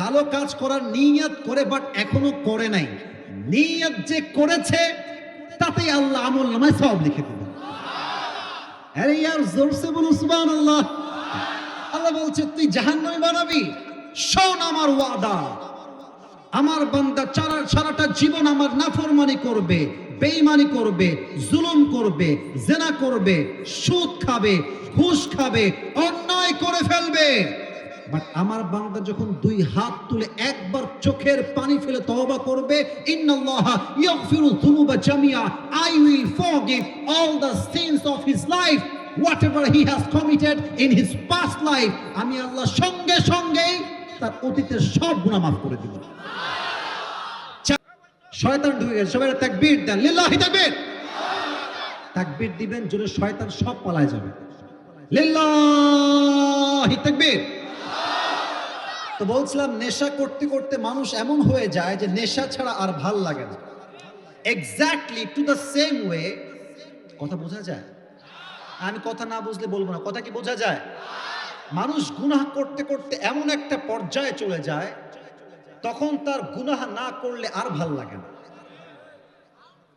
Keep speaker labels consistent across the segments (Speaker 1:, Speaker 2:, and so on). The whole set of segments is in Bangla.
Speaker 1: ভালো কাজ করার নিয়ত করে, বাট এখনো করে নাই। নিয়ত যে করেছে তাতেই আল্লাহ আমল নামায় সওয়াব লিখে দিবেন। আরে ইয়ার জোরসে বলুন সুবহানাল্লাহ। আল্লাহ বলছে তুই জাহান্নামী বানাবি, শোন আমার ওয়াদা। আমার বান্দা সারাটা জীবন আমার নাফরমানি করবে, বেঈমানি করবে, জুলুম করবে, জেনা করবে, সুদ খাবে, ঘুষ খাবে, অন্যায় করে ফেলবে, বাট আমার বান্দা যখন দুই হাত তুলে একবার চোখের পানি ফেলে তওবা করবে, ইন্নাল্লাহা ইয়াগফিরু যুনুবা জামিআ, I will forgive all the sins of his life, whatever he has committed in his past life, আমি আল্লাহ সঙ্গে সঙ্গেই তার অতীতের সব গুনাহ মাফ করে দিব। শয়তান ঢুকে গেছে, সবাই তাকবীর দেন, লিল্লাহি তাকবীর। তাকবীর দিবেন জোরে, শয়তান সব পালায় যাবে। লিল্লাহি তাকবীর। তো বলছিলাম নেশা করতে করতে মানুষ এমন হয়ে যায় যে নেশা ছাড়া আর ভাল লাগে না। Exactly to the same way, কথা বোঝা যায়? আমি কথা না বুঝলে বলবো না, কথা কি বোঝা যায়? মানুষ গুনাহ করতে করতে এমন একটা পর্যায়ে চলে যায়, তখন তার গুনাহ না করলে আর ভাল লাগে না।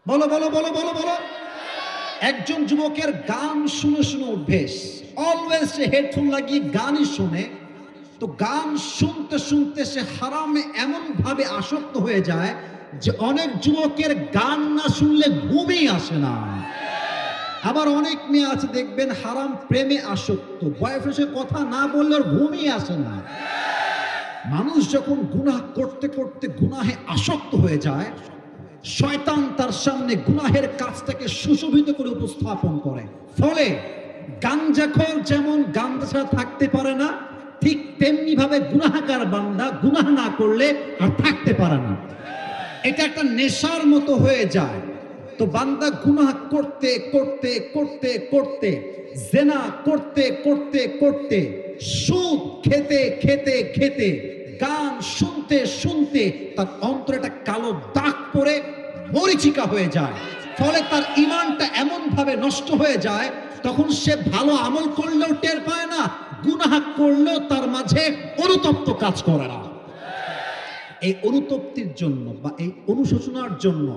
Speaker 1: বলো বলো বলো বলো বলো। একজন যুবকের গান শুনে শুনে অভ্যেস, অলওয়েজ সে হেডফোন লাগিয়ে গানই শোনে। তো গান শুনতে শুনতে সে হারামে এমন ভাবে আসক্ত হয়ে যায় যে অনেক যুবকের গান না শুনলে ঘুমই আসে না। আবার অনেক মেয়ে আছে দেখবেন হারাম প্রেমে আসক্ত, বয়ফ্রেন্ডের কথা না বললে ওর ঘুমই আসে না। মানুষ যখন গুনাহ করতে করতে গুনাহে আসক্ত হয়ে যায়, শয়তান তার সামনে গুনাহের কাজটাকে সুশোভিত করে উপস্থাপন করে। ফলে গাঞ্জাখোর যেমন গাঞ্জা ছাড়া থাকতে পারে না, ঠিক তেমনি ভাবে গুনাহগার বান্দা গুনাহ না করলে আর থাকতে পারে না। এটা একটা নেশার মতো হয়ে যায়। তো বান্দা গুনাহ করতে করতে করতে করতে, জেনা করতে করতে করতে, সুদ খেতে খেতে খেতে, গান শুনতে শুনতে তার অন্তরে একটা কালো দাগ পড়ে মরিচিকা হয়ে যায়। ফলে তার ঈমানটা এমন ভাবে নষ্ট হয়ে যায়, তখন সে ভালো আমল করলেও টের পায় না, গুনাহ করলেও তার মাঝে অনুতপ্ত কাজ করে না। এই অনুতপ্তির জন্য বা এই অনুশোচনার জন্য,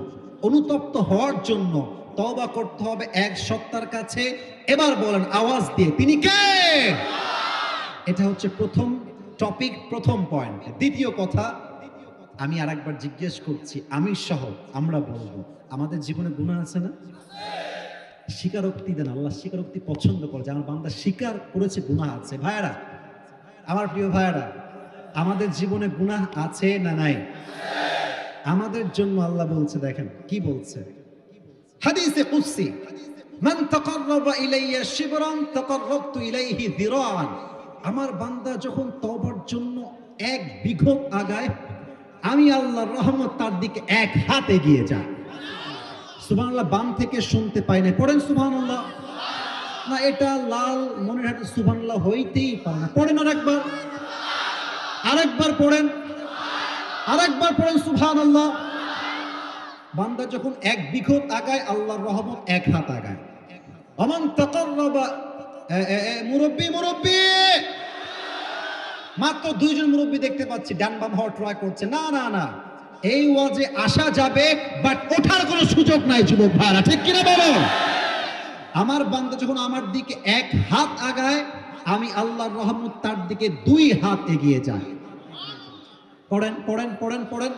Speaker 1: অনুতপ্ত হওয়ার জন্য তওবা করতে হবে এক সত্তার কাছে। এবার বলেন আওয়াজ দিয়ে, তিনি কে? এটা হচ্ছে প্রথম টপিক, প্রথম পয়েন্ট। দ্বিতীয় কথা, আমি আরেকবার জিজ্ঞেস করছি, আমি সহ আমরা বলবো, আমাদের জীবনে গুনাহ আছে না? স্বীকারোক্তি দেন। আল্লাহ স্বীকারোক্তি পছন্দ করে, যে আমার বান্দা স্বীকার করেছে গুনাহ আছে। ভাইয়েরা, আমার প্রিয় ভাইয়েরা, আমাদের জীবনে গুনাহ আছে না নাই? আমাদের জন্য আল্লাহ বলছে, দেখেন কি বলছে হাদিসে কুদসি, মান তাকাররাবা ইলাইয়া শিবরান তাকাররাবতু ইলাইহি যিরাআন। আমার বান্দা যখন তওবার জন্য এক বিঘত আগায়, আমি আল্লাহর রহমত তার দিকে এক হাত এগিয়ে যায়। সুবহানাল্লাহ। বাম থেকে শুনতে পাই না, পড়েন সুবহানাল্লাহ। না, এটা লাল মনের হাতে সুবহানাল্লাহ হইতেই পারে না। পড়েন আরেকবার, আরেকবার পড়েন, আরেকবার পড়েন সুবহানাল্লাহ। বান্দা যখন এক বিঘত আগায়, আল্লাহর রহমত এক হাত আগায়। আমান তাকাররাবা, মুরব্বি মুরব্বি, মাত্র দুইজন মুরব্বি দেখতে পাচ্ছি ডান বাম হওয়ার ট্রাই করছে। না না না, এই ওয়াজে আসা যাবে, বাট ওঠার কোনো সুযোগ নাই যুবক ভাইরা, ঠিক কিনা বলো? আমার বান্দা যখন আমার দিকে এক হাত আগায়, আমি আল্লাহর রহমত তার দিকে দুই হাত এগিয়ে যায়। পড়েন পড়েন পড়েন পড়েন।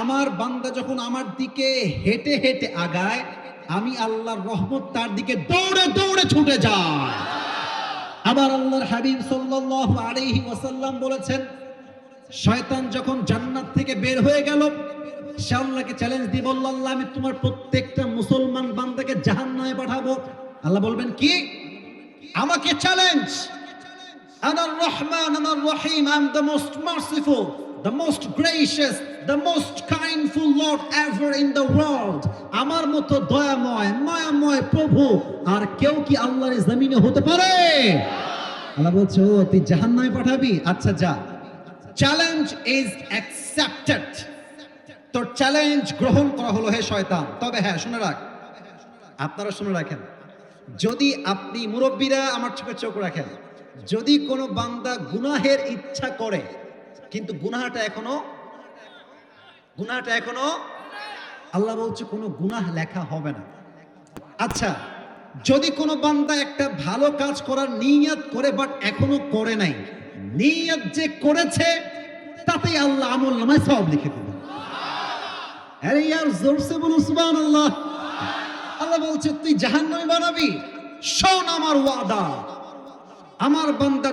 Speaker 1: আমার বান্দা যখন আমার দিকে হেঁটে হেঁটে আগায়, আমি আল্লাহর রহমত তার দিকে দৌড়ে দৌড়ে ছুটে যায়। আবার আল্লাহর হাবিব সাল্লাল্লাহু আলাইহি ওয়াসাল্লাম বলেছেন, শয়তান যখন জান্নাত থেকে বের হয়ে গেল, সে আল্লাহকে চ্যালেঞ্জ দিয়ে বলল, আল্লাহ আমি তোমার প্রত্যেকটা মুসলমান বান্দাকে জাহান্নামে পাঠাবো। আল্লাহ বলবেন কি? আমাকে চ্যালেঞ্জ। আনার রহমান আনার রহিম, I am the most merciful, the most gracious, the most kindful Lord ever in the world. আমার মতো দয়াময় মায়াময় প্রভু আর কেউ কি আল্লাহর জমিনে হতে পারে? আল্লাহ বলছে, ও তুই জাহান্নামে পাঠাবি? আচ্ছা যা, চ্যালেঞ্জ ইজ অ্যাকসেপ্টেড। তোর চ্যালেঞ্জ গ্রহণ করা হলো হে শয়তান। তবে হ্যাঁ, শুনে রাখ, আপনারা শুনে রাখেন, যদি আপনি মুরব্বীরা আমার চোখে চোখ রাখেন, যদি কোনো বান্দা গুনাহের ইচ্ছা করে, কিন্তু গুনাহটা এখনো আল্লাহ বলছে কোনো গুনাহ লেখা হবে না। আচ্ছা, যদি কোনো বান্দা একটা ভালো কাজ করার নিয়ত করে বাট এখনো করে নাই, নিয়ত যে করেছে তাতেই আল্লাহ আমল নামায় সওয়াব লিখে দেবেন। আরে ইয়ার জোরসে বলুন সুবহানাল্লাহ। আল্লাহ বলছে তুই জাহান্নামী বানাবি, শোন আমার ওয়াদা, আমার বান্দা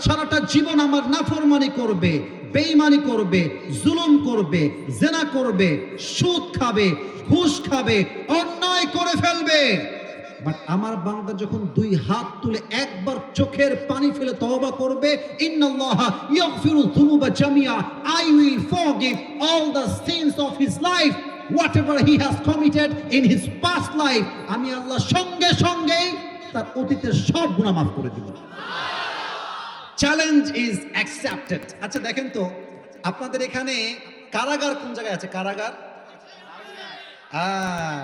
Speaker 1: সারাটা জীবন আমার নাফরমানি করবে, বেঈমানি করবে, জুলুম করবে, জেনা করবে, সুদ খাবে, ঘুষ খাবে, অন্যায় করে ফেলবে, বাট আমার বান্দা যখন দুই হাত তুলে একবার চোখের পানি ফেলে তওবা করবে, ইন্নাল্লাহা ইয়াগফিরু যুনুবা জামিআ, I will forgive all the sins of his life, whatever he has committed in his past life, আমি আল্লাহ সঙ্গে সঙ্গেই তার অতীতের সব গুনাহ মাফ করে দিব। Challenge is accepted. আচ্ছা দেখেন তো আপনাদের এখানে কারাগার কোন জায়গায় আছে? কারাগার,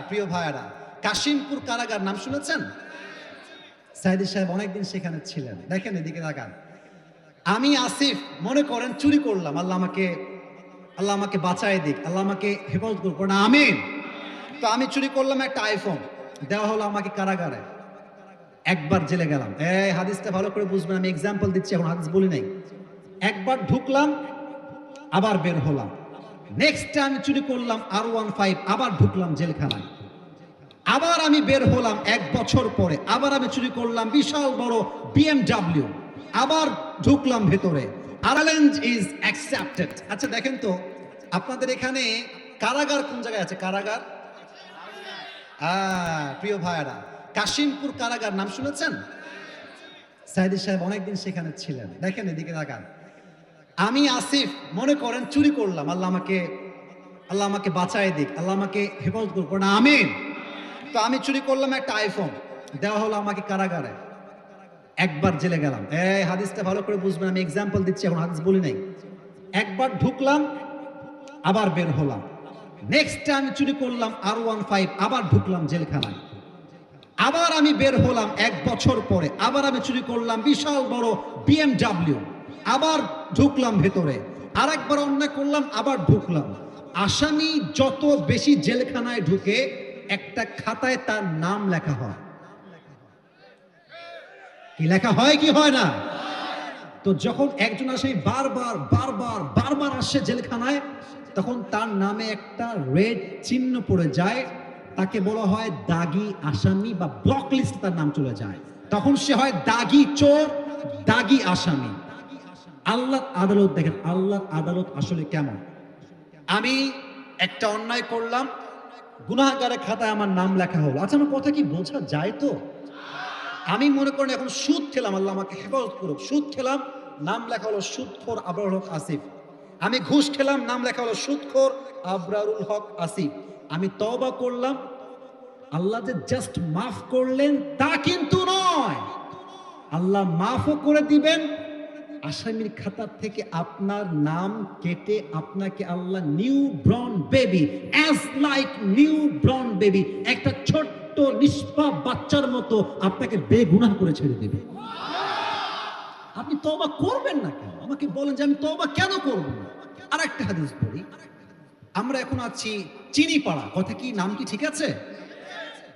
Speaker 1: প্রিয় ভাইরা, কাশিমপুর কারাগার নাম শুনেছেন? সাইদি সাহেব অনেকদিন সেখানে ছিলেন। দেখেন এদিকে তাকান। আমি আসিফ মনে করেন চুরি করলাম, আল্লাহ আমাকে বাঁচায় দিক, আল্লাহ আমাকে হেফাজত করুক না, আমিন। তো আমি চুরি করলাম একটা আইফোন, দেওয়া হলো আমাকে কারাগারে, একবার জেলে গেলাম। এই হাদিসটা ভালো করে বুঝবেন, আমি এক্সাম্পল দিচ্ছি, এখন হাদিস বলি নাই। একবার ঢুকলাম, আবার বের হলাম। নেক্সট টাইম চুরি করলাম R15, আবার ঢুকলাম জেলখানায়। আবার আমি বের হলাম 1 বছর পরে, আবার আমি চুরি করলাম বিশাল বড় BMW, আবার ঢুকলাম ভেতরে। Challenge is accepted. আচ্ছা দেখেন তো আপনাদের এখানে কারাগার কোন জায়গায় আছে? কারাগার, প্রিয় ভাইরা, কাশিমপুর কারাগার নাম শুনেছেন? সাইদি সাহেব অনেকদিন সেখানে ছিলেন। দেখেন এদিকে তাকান। আমি আসিফ মনে করেন চুরি করলাম, আল্লাহ আমাকে বাঁচায় দিক, আল্লাহ আমাকে হেফাজত করুক না, আমিন। তো আমি চুরি করলাম একটা আইফোন, দেওয়া হলো আমাকে কারাগারে, একবার জেলে গেলাম। এই হাদিসটা ভালো করে বুঝবেন, আমি এক্সাম্পল দিচ্ছি, এখন হাদিস বলি নাই। একবার ঢুকলাম, আবার বের হলাম। নেক্সট টাইম চুরি করলাম R15, আবার ঢুকলাম জেলখানায়। আবার আমি বের হলাম 1 বছর পরে, আবার আমি চুরি করলাম বিশাল বড় BMW, আবার ঢুকলাম ভেতরে। আরেকবার অন্যায় করলাম, আবার ঢুকলাম। আসামি যত বেশি জেলখানায় ঢুকে একটা খাতায় তার নাম লেখা হয়। কি লেখা হয় কি হয় না? তো যখন একজন আসামি বারবার আসে জেলখানায়, তখন তার নামে একটা রেড চিহ্ন পড়ে যায়, তাকে বলা হয় দাগি আসামি বা ব্লক লিস্টে তার নাম চলে যায়। তখন সে হয় দাগি চোর, দাগি আসামি। আল্লাহর আদালত দেখেন, আল্লাহর আদালত আসলে কেমন। আমি একটা অন্যায় করলাম, গুনাহগারের খাতায় আমার নাম লেখা হলো। আচ্ছা আমার কথা কি বোঝা যায়? তো আমি মনে করেন এখন সুদ খেলাম, আল্লাহ আমাকে হেফাজত করুক, সুদ খেলাম, নাম লেখা হলো সুদখোর আবরারুল হক আসিফ। আমি ঘুষ খেলাম, নাম লেখা হলো সুদখোর আবরারুল হক আসিফ। আমি তওবা করলাম, আল্লাহ যে জাস্ট মাফ করলেন তা কিন্তু নয়, আল্লাহ মাফও করে দিবেন, আসামির খাতা থেকে আপনার নাম কেটে আপনাকে আল্লাহ new born baby, as like new born baby, একটা ছোট্ট নিষ্পাপ বাচ্চার মতো আপনাকে বেগুনাহ করে ছেড়ে দেবে। আপনি তওবা করবেন না কেন? আমাকে বলেন যে আমি তওবা কেন করব না? আর একটা হাদিস বলি, আমরা এখন আছি চিনিপাড়া, কথা কি, নাম কি ঠিক আছে?